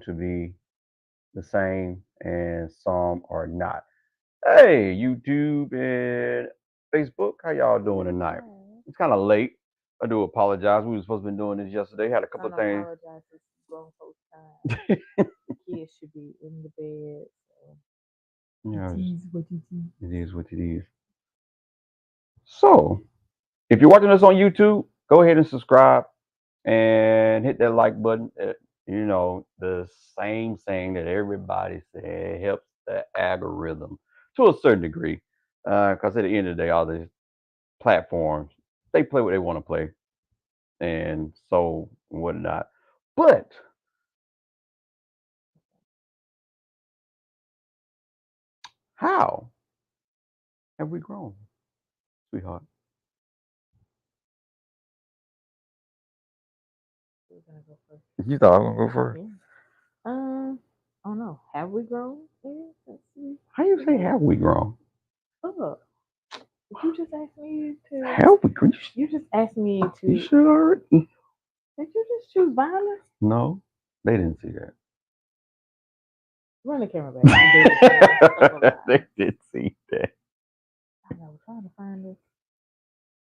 to be the same and some are not. Hey, YouTube and Facebook, how y'all doing tonight? It's kind of late. I do apologize. We were supposed to be doing this yesterday. Had a couple Don't of things. apologize. It's grown folks' time. Kids should be in the bed. So Yeah, it is what it is. it is what it is. So, if you're watching us on YouTube, go ahead and subscribe and hit that like button. You know, the same thing that everybody said helps the algorithm to a certain degree. Because at the end of the day, all these platforms, they play what they want to play and so whatnot. But how have we grown, sweetheart? We're gonna go first. You thought I was gonna go first. Yeah. Um, I don't know. Have we grown? Yeah, let's see. How you say have we grown? Oh, you just asked me to. Have we grown? You just asked me to. You should already. Did you just choose violence? No, they didn't see that. Run the camera back. I did it. They did see that. I know. We're trying to find this.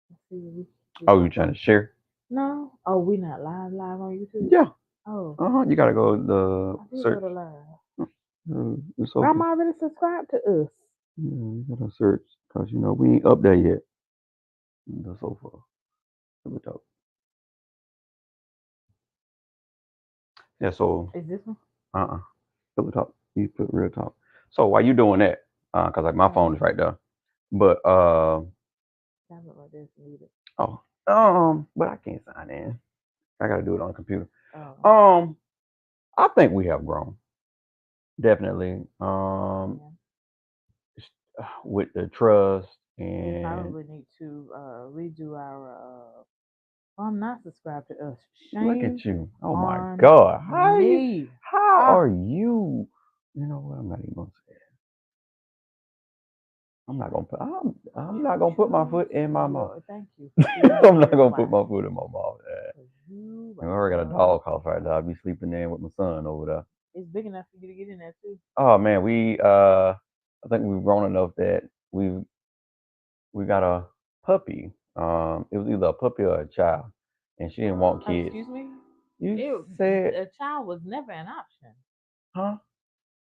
Let's see. Oh, you trying to share? No. Oh, we not live on YouTube. Yeah. Oh, You gotta go I the did search. go to live. It's I'm open. already subscribed to us. Yeah, you gotta search because you know we ain't up there yet. The sofa. Let me talk. Yeah. So Is this one? uh Fill the top. You put real talk. So while you doing that, cause like my phone is right there. But Tablet right there is needed. oh but I can't sign in. I gotta do it on the computer. Oh. I think we have grown. Definitely. Yeah. With the trust We and probably need to redo our. I'm not subscribed to us. look Shame at you. Oh my on God. How are you? me. How Ah, are you? You know what? I'm not even gonna say it. I'm not gonna put my foot in my mouth. Thank you. I'm not gonna put my foot in my mouth. You I right already got a there. dog house right now. I'll be sleeping in with my son over there. It's big enough for you to get in there too. Oh man, I think we've grown enough that we got a puppy. It was either a puppy or a child, and she didn't want kids. Excuse me. You said, A child was never an option. huh?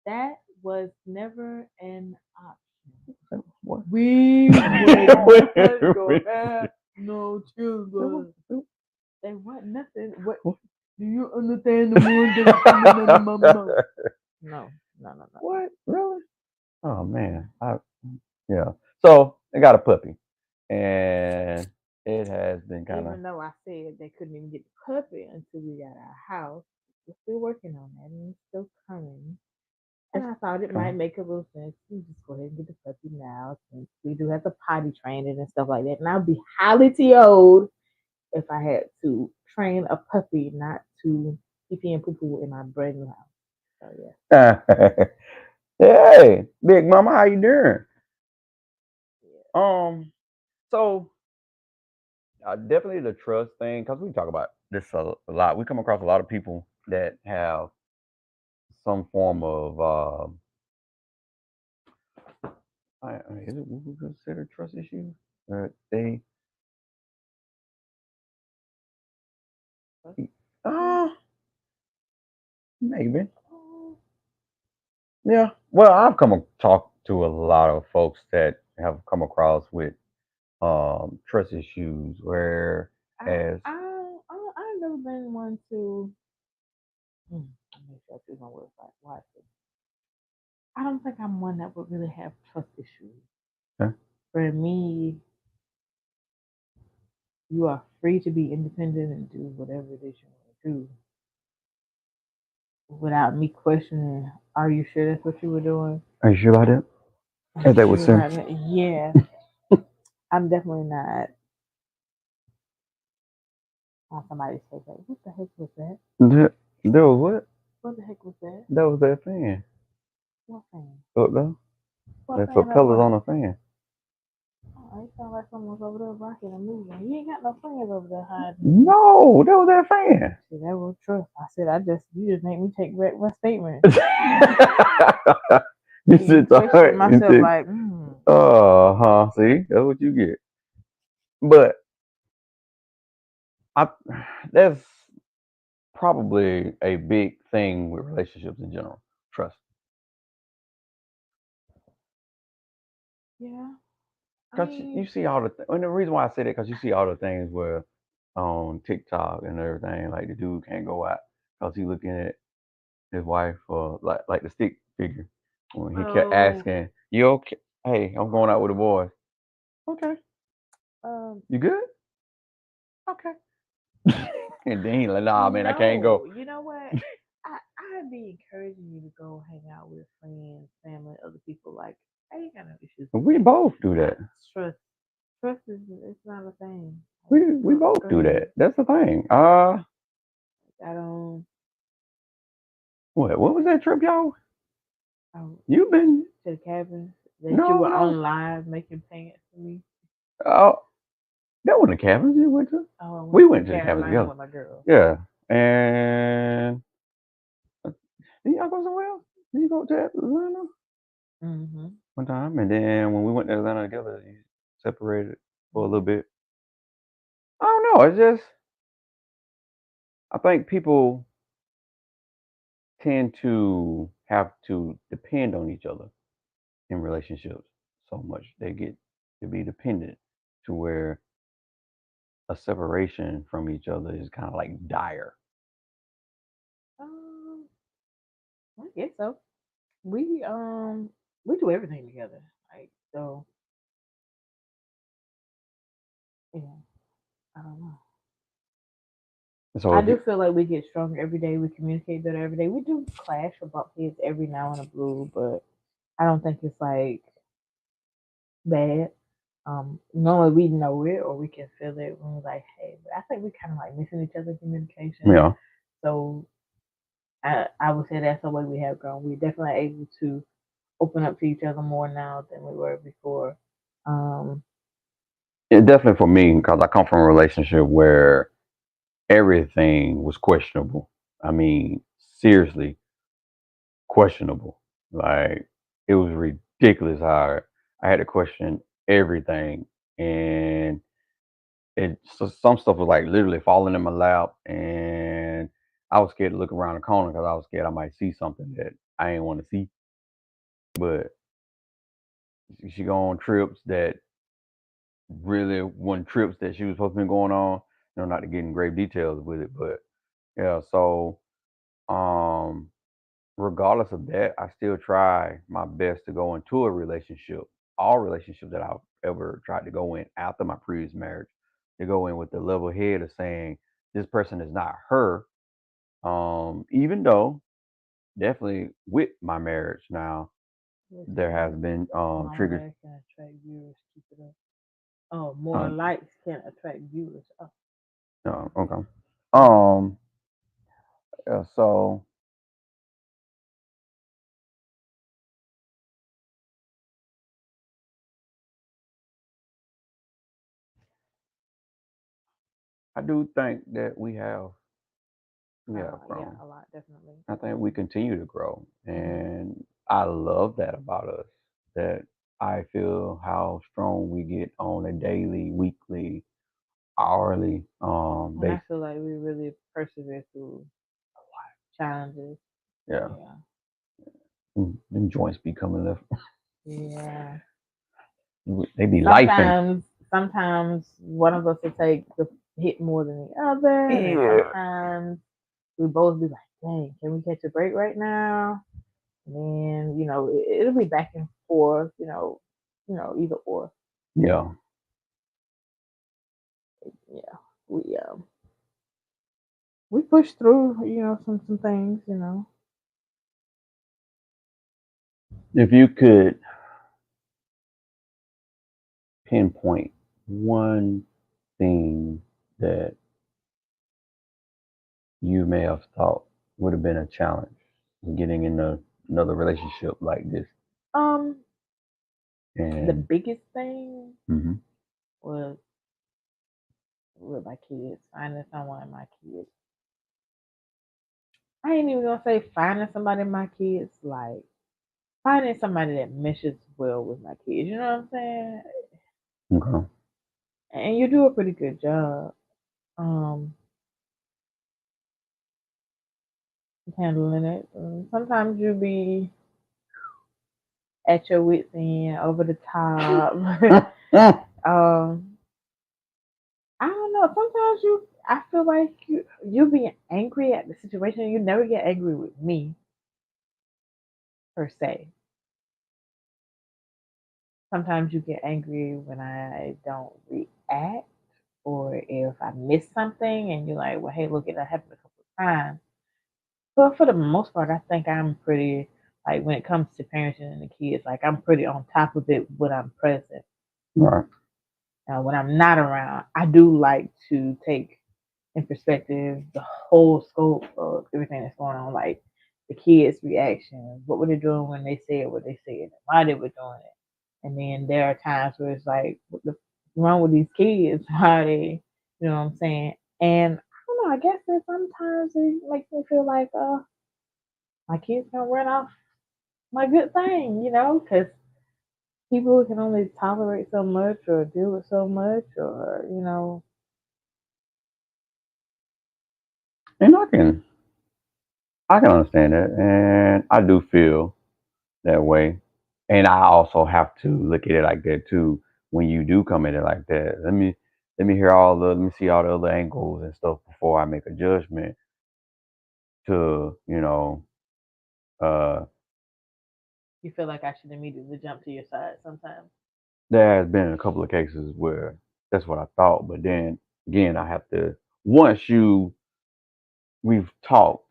That was never an option. What? We were not gonna have no children. They want nothing. What do you understand the word that's coming out of my mouth? No, no, no, no. What? Really? Oh man. Yeah. So I got a puppy, and it has been kind of. Even though I said they couldn't even get the puppy until we got our house, we're still working on that and it's still coming. And I thought it might make a little sense to just go ahead and get the puppy now since we do have to potty train it and stuff like that. And I'd be highly TO'd if I had to train a puppy not to pee pee and poo poo in my brand new house. So yeah. Hey, Big Mama, how you doing? Um. So definitely the trust thing, because we talk about this a lot. We come across a lot of people that have some form of is it what we consider trust issues? They uh maybe. Yeah. Well, I've talk to a lot of folks that have come across with trust issues where as I've never been one to. Let me sure I choose my words right. Wisely. I don't think I'm one that would really have trust issues. huh? For me, you are free to be independent and do whatever it is you want to do without me questioning, are you sure that's what you were doing? Are you sure about that? Are As you they would sure say. about that? Yeah, I'm definitely not on somebody's face like, what the heck was that? There was what? What the heck was that? That was that fan. What fan? Up there. What That fan up propellers what? on the fan. I sound like someone's over there rocking and moving. You ain't got no friends over there hiding. No, that was that fan. See, that was trust. I said, you just make me take back my statement. You You sit question there. You myself think, like, see, that's what you get. But I, that's probably a big thing with relationships in general. Trust. yeah. I Because you mean, see all the, and the reason why I say that, because you see all the things where on TikTok and everything, like the dude can't go out because he looking at his wife for like the stick figure. When he kept oh, asking, "You okay? Hey, I'm going out with the boys." Okay, um, you good? Okay. And then he like, "Nah, man, I can't no, go." you know what? I'd be encouraging you to go hang out with friends, family, other people. Like, I ain't got no issues with We that. both do that. Trust, trust is it's not a thing. Like, We both go do ahead. that. That's the thing. I don't. What was that trip, y'all? I You been to the cabin that you no, were no. on live making pants for me. Oh, that wasn't the cabins you went to. Oh, I We went to went to the cabins Carolina together. with my girl. Yeah, and did y'all go somewhere else? Did you go to Atlanta Mm-hmm. one time? And then when we went to Atlanta together, you separated for a little bit. I don't know. It's just I think people tend to have to depend on each other in relationships so much. They get to be dependent to where a separation from each other is kind of like dire. Um, I guess so. We we do everything together. Like so, yeah. I don't know. So I if do you, feel like we get stronger every day. We communicate better every day. We do clash or bump heads every now and a blue, but I don't think it's like bad. Normally we know it or we can feel it when we're like, hey, but I think we kind of like missing each other's communication. yeah, So I would say that's the way we have grown. We're definitely able to open up to each other more now than we were before. Um, it definitely for me because I come from a relationship where everything was questionable. I mean, seriously questionable. Like it was ridiculous how I had to question everything, and some stuff was like literally falling in my lap, and I was scared to look around the corner because I was scared I might see something that I didn't want to see. But she go on trips that really weren't trips that she was supposed to be going on. Not to get in grave details with it, but yeah. So, um, regardless of that, I still try my best to go into a relationship, all relationships that I've ever tried to go in after my previous marriage, to go in with the level head of saying this person is not her. Even though definitely with my marriage now, there has listen, been Mama triggers. Bear can attract viewers. Keep it up. Oh, more Um, likes can attract viewers. Oh, okay. mhm. Um, so I do think that we have Yeah, grown. a lot, definitely. I think we continue to grow, Hmm. and I love that about us. That I feel how strong we get on a daily, weekly, hourly And I basis. feel like we really persevere through challenges. Yeah, Yeah. them joints be coming left. Yeah. They be life and Sometimes one of us will take the hit more than the other, and then yeah, sometimes we both be like, "Dang, can we catch a break right now?" And then it'll be back and forth. Either or. yeah. Yeah, we push through. Some things. If you could pinpoint one thing that you may have thought would have been a challenge in getting in another relationship like this, Um, The And biggest thing hmm was with my kids, finding someone in my kids. I ain't even gonna say finding somebody in my kids, like finding somebody that meshes well with my kids. You know what I'm saying? okay. And you do a pretty good job handling it. Sometimes you be at your wits end, over the top. um, I don't know. Sometimes I feel like you being angry at the situation. You never get angry with me per se. Sometimes you get angry when I don't react, or if I miss something, and you're like, "Well, hey, look, it happened a couple of times." But for the most part, I think I'm pretty like when it comes to parenting and the kids, like I'm pretty on top of it when I'm present. Right. When I'm not around, I do like to take in perspective the whole scope of everything that's going on, like the kids' reactions, what were they doing when they said what they said, and why they were doing it. And then there are times where it's like, what the wrong with these kids? Why they, you know what I'm saying? And I don't know. I guess that sometimes it makes me feel like, my kids gonna run off my good thing, because people can only tolerate so much or deal with so much, or And I can understand that, and I do feel that way. And I also have to look at it like that too. When you do come at it like that, let me see all the other angles and stuff before I make a judgment. To uh, you feel like I should immediately jump to your side sometimes. there has been a couple of cases where that's what I thought, but then again, I have to once you we've talked,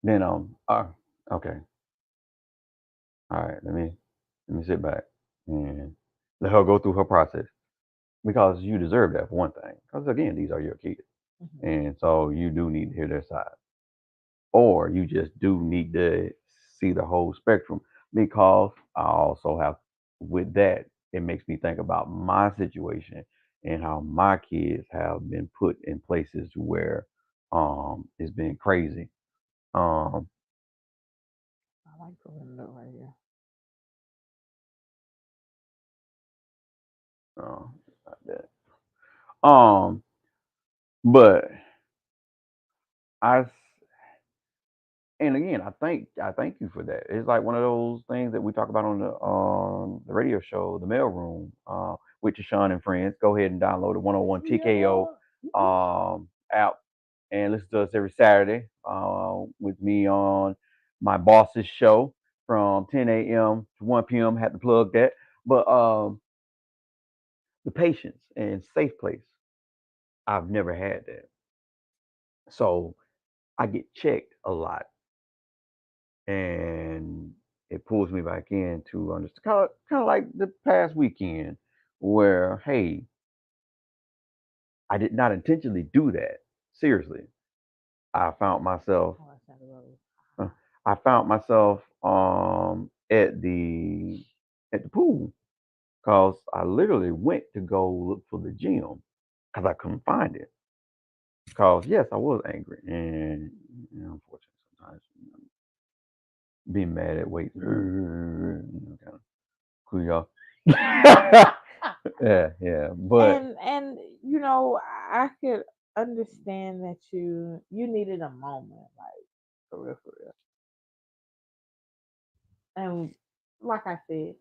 then okay, all right, let me sit back and let her go through her process because you deserve that for one thing. Because again, these are your kids, Hmm. and so you do need to hear their side, or you just do need to see the whole spectrum. Because I also have with that, it makes me think about my situation and how my kids have been put in places where it's been crazy. Um, I like the window right here. uh, like that. But I and again, I thank you for that. It's like one of those things that we talk about on the radio show, the mail room, with Deshaun and friends. Go ahead and download the 101 TKO Yeah. Mhm. app and listen to us every Saturday with me on my boss's show from 10 a.m. to 1 p.m. Had to plug that, but the patience and safe place. I've never had that, so I get checked a lot and it pulls me back in to understand kind of like the past weekend where hey I did not intentionally do that seriously. I found myself Oh, that's not the road. uh, I found myself at the pool because I literally went to go look for the gym because I couldn't find it because yes I was angry and unfortunately sometimes being mad at weight kind of cool y'all. Yeah, but And I could understand that you needed a moment, like for real, for real. And like I said,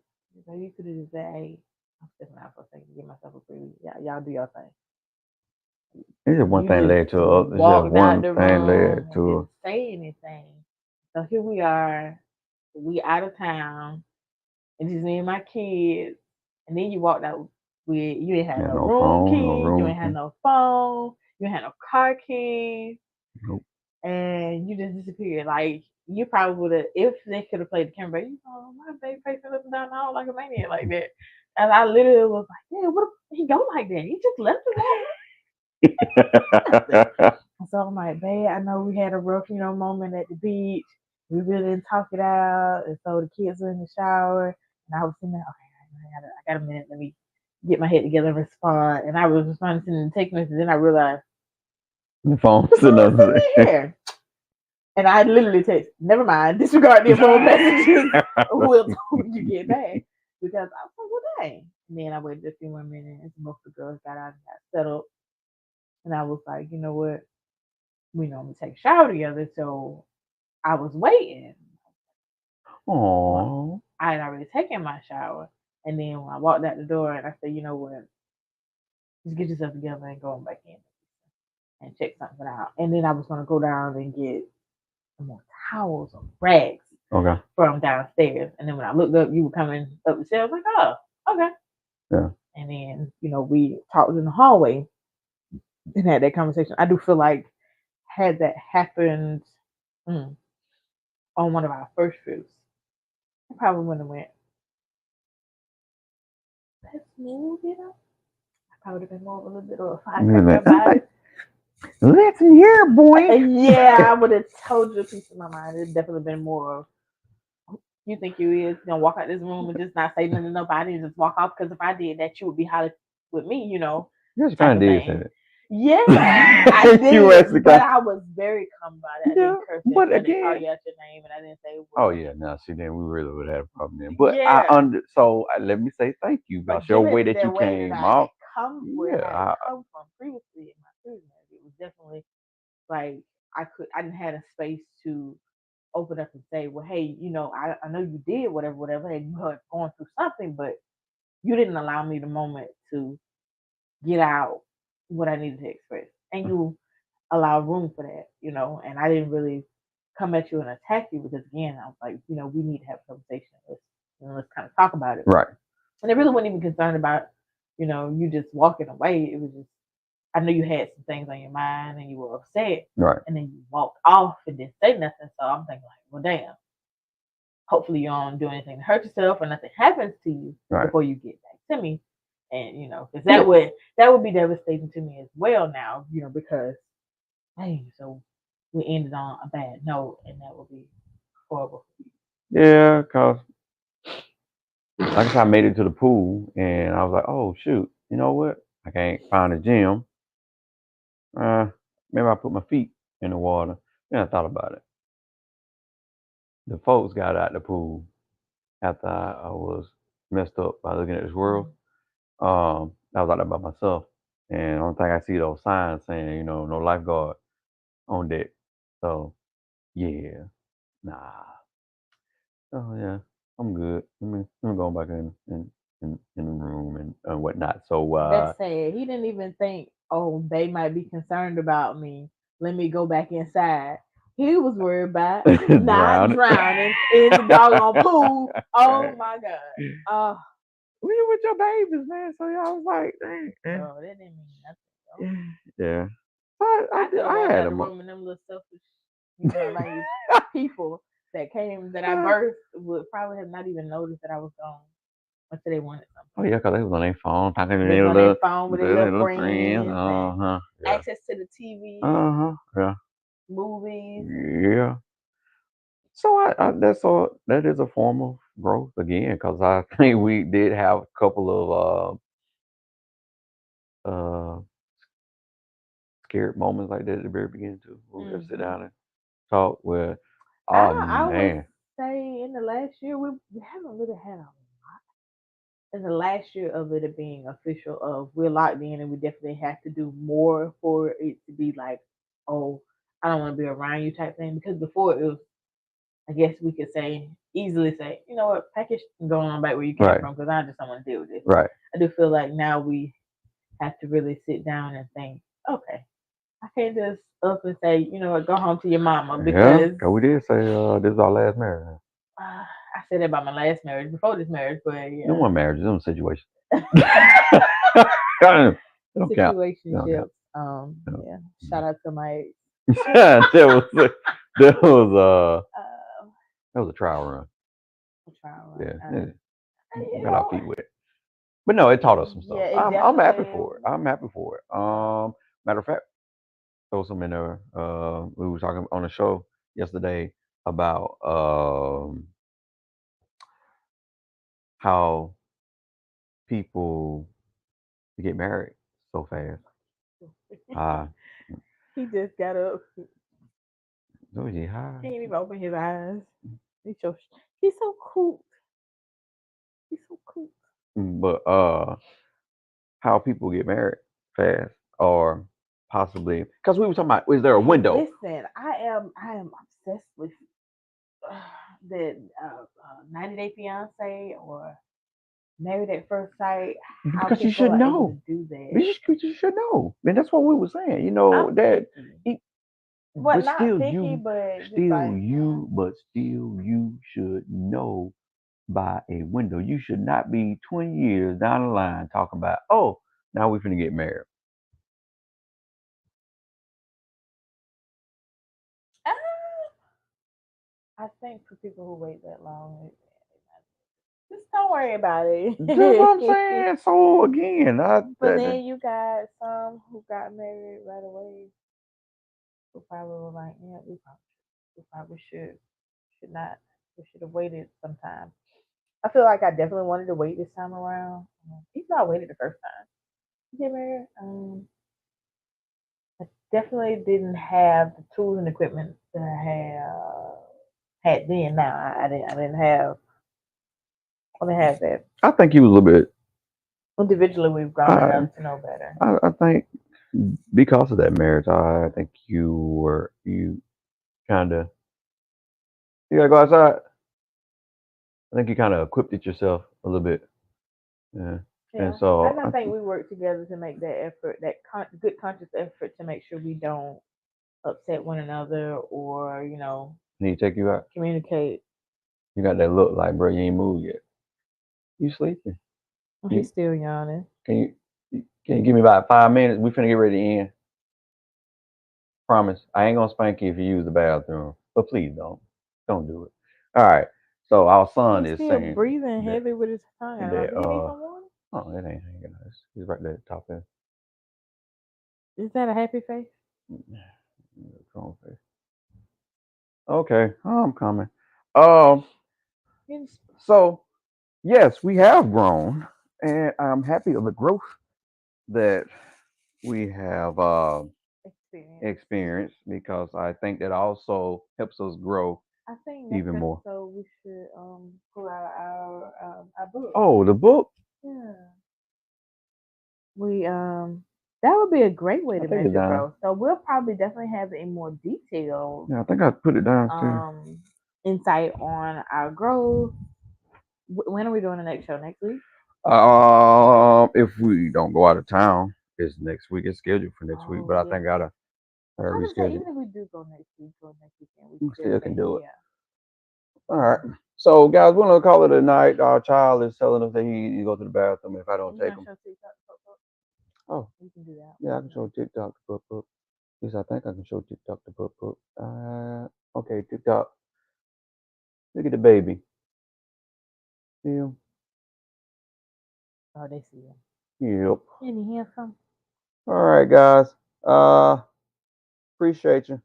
you could have just said, "Hey, I'm stepping out for a second, get myself a breathe. Y'all do your thing." it's just one You thing just led to it's just walked out one the thing led room and to didn't say anything. So here we are, we out of town, and just me and my kids. And then you walked out with you ain't had no no room phone, no key, you room ain't had key. no phone, you ain't had no car key, Nope. and you just disappeared. Like you probably would have if they could have played the camera. My baby facing up and down the hall like a maniac like that. And I literally was like, yeah, what if he go like that? He just left it. So I'm like, babe, I know we had a rough, moment at the beach. We really didn't talk it out. And so the kids were in the shower. And I was sitting there, okay, I got a minute. Let me get my head together and respond. And I was responding to the text message. Then I realized The phone's the phone's another still thing. here. And I literally text, never mind, disregard the phone messages. We'll talk when you get back. Because I was like, well, dang. And then I waited a few more minutes. Most of the girls got out and got settled. And I was like, you know what? We normally take a shower together. So I was waiting. Well, Aww. I had already taken my shower. And then when I walked out the door and I said, you know what? Just get yourself together and go on back in and check something out. And then I was going to go down and get some more towels or rags Okay. from downstairs. And then when I looked up, you were coming up the stairs. I was like, oh, okay. Yeah. And then, we talked in the hallway and had that conversation. I do feel like had that happened on one of our first trips, I probably wouldn't have went, let's move, I probably would have been more of a little bit of a firecracker about it. Listen here, boy. Yeah, I would have told you a piece of my mind. It's definitely been more. You think you is gonna walk out this room and just not say nothing to nobody and just walk off? Because if I did that, you would be hollering with me, You type kind of of did say thing. that. Yeah, I You did, actually but got. I was very calm about it. I Yeah, didn't curse but at you. I didn't call again. you out your name, and I didn't say. Oh Well, yeah, now see, then we really would have a problem then. But I yeah, so let me say thank you but about your way given that the you way that came I had off. come, where Yeah, I had come from previously in my previous marriage, it was definitely like I didn't have a space to open up and say, well, hey, I know you did whatever, and you had gone through something, but you didn't allow me the moment to get out what I needed to express. And you allow room for that, and I didn't really come at you and attack you because again, I was like, we need to have a conversation. Let's kind of talk about it. right. And it really wasn't even concerned about, you just walking away. It was just I knew you had some things on your mind and you were upset. Right. And then you walked off and didn't say nothing. So I'm thinking like, well damn. Hopefully you don't do anything to hurt yourself or nothing happens to you before you get back to me. And because that would be devastating to me as well now, because hey, so we ended on a bad note and that would be horrible. Yeah, cause like I said, I made it to the pool and I was like, oh shoot, you know what? I can't find a gym. Uh, maybe I put my feet in the water. Then I thought about it. The folks got out the pool after I was messed up by looking at this world. I was out there by myself, and the only thing I see those signs saying, no lifeguard on deck. So yeah, nah. Oh yeah, I'm good. Let me go back in the room and whatnot. So That's sad. He didn't even think, oh, they might be concerned about me. Let me go back inside. He was worried about not drown. drowning in the doggone pool. Oh my god. Oh, We were with your babies, man. So yeah, I was like, dang. bro, that didn't mean nothing. Yeah. I could have I walked had out the them. room and them little selfish, like people that I birthed would probably have not even noticed that I was gone until they wanted Oh something. yeah, cause they was on their phone talking to They was their on their phone with their little friends. friends and Yeah. access to the TV, Yeah. movies. Yeah. So that's all. That is a form of growth again, because I think we did have a couple of scared moments like that at the very beginning too. We'll just sit down and talk. Where, oh I would man, say in the last year we haven't really had a in the last year of it being official of we're locked in and we definitely have to do more for it to be like, oh, I don't want to be around you type thing. Because before it was, I guess we could say easily say, you know what, package and go on back where you came right, from because I just don't want to deal with this. right. I do feel like now we have to really sit down and think, okay, I can't just up and say, you know what, go home to your mama Yeah, because 'cause we did say this is our last marriage. I said that about my last marriage before this marriage, but No yeah. more marriages, no situation. Don't count. Don't Situationships. count. No. Yeah. Shout out to my that was that was uh that was a trial run. trial Yeah, run. You got our know, feet wet. But no, it taught us some yeah, stuff. it I'm happy definitely. for it. I'm happy for it. Matter of fact, throw some in there. We were talking on the show yesterday about how people get married so fast. Uh, He just got up. oh yeah, He hi. ain't even open his eyes. He's so cool. He's so cool. But how people get married fast, or possibly because we were talking about, is there a Hey, window? listen, I am obsessed with uh, the 90 Day Fiance or Married at First Sight. How Because you people should are able to know. do that. You should know, and that's what we were saying. You I'm know that, picky. it, Well, but not picky, but just like still you should know by a window. You should not be 20 years down the line talking about, oh, now we're finna get married. ah, I think for people who wait that long, just don't worry about That's what I'm it. saying. So again, But then you got some who got married right away who probably were like, yeah, we probably should not. We should have waited some time. I feel like I definitely wanted to wait this time around. Even though I waited the first time to get married, I definitely didn't have the tools and equipment that I had then. Now I didn't. I didn't have. I didn't have that. I think you was a little bit. Individually, we've grown I, enough to know better. I think because of that marriage, I think you kind of, you gotta go outside. I think you kind of equipped it yourself a little bit. Yeah. And Yeah, so and I think we work together to make that effort, that good conscious effort to make sure we don't upset one another or need to take you out. communicate. You got that look like, bro, you ain't moved yet. You sleeping? Oh, You he's still yawning. can can you give me about 5 minutes? We finna get ready to end. Promise. I ain't gonna spank you if you use the bathroom, but please don't do it. All right. So our son He's is still saying breathing that heavy with his tongue out. that Do you need some water? oh, it ain't hanging out. He's right there at the top there. Is that a happy face? Okay, I'm coming. Um. He's So yes, we have grown, and I'm happy of the growth that we have experienced. experienced, because I think that also helps us grow I think next even more. episode we should pull out our book. Oh, the book. Yeah. We that would be a great way I to think it's measure down. growth. So we'll probably definitely have a more detailed Yeah, I think I put it downstairs. um insight on our growth. When are we doing the next show? Next week? If we don't go out of town, it's next week. It's scheduled for next week, Oh but I yeah. think I gotta I was gonna say reschedule. even if we do go next week or next weekend, we We still still can say do it. yeah. All right. So, guys, we're gonna call it a night. Our child is telling us that he needs to go to the bathroom if I don't You take gonna him. show TikTok? Oh, You can do that. yeah, I can show TikTok to Pup Pup. Yes, I think I can show TikTok to Pup Pup. Okay, TikTok. Look at the baby. See him? Oh, they see you. Yep. Any handsome? All right, guys. Appreciate you.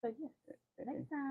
So yeah. Next time.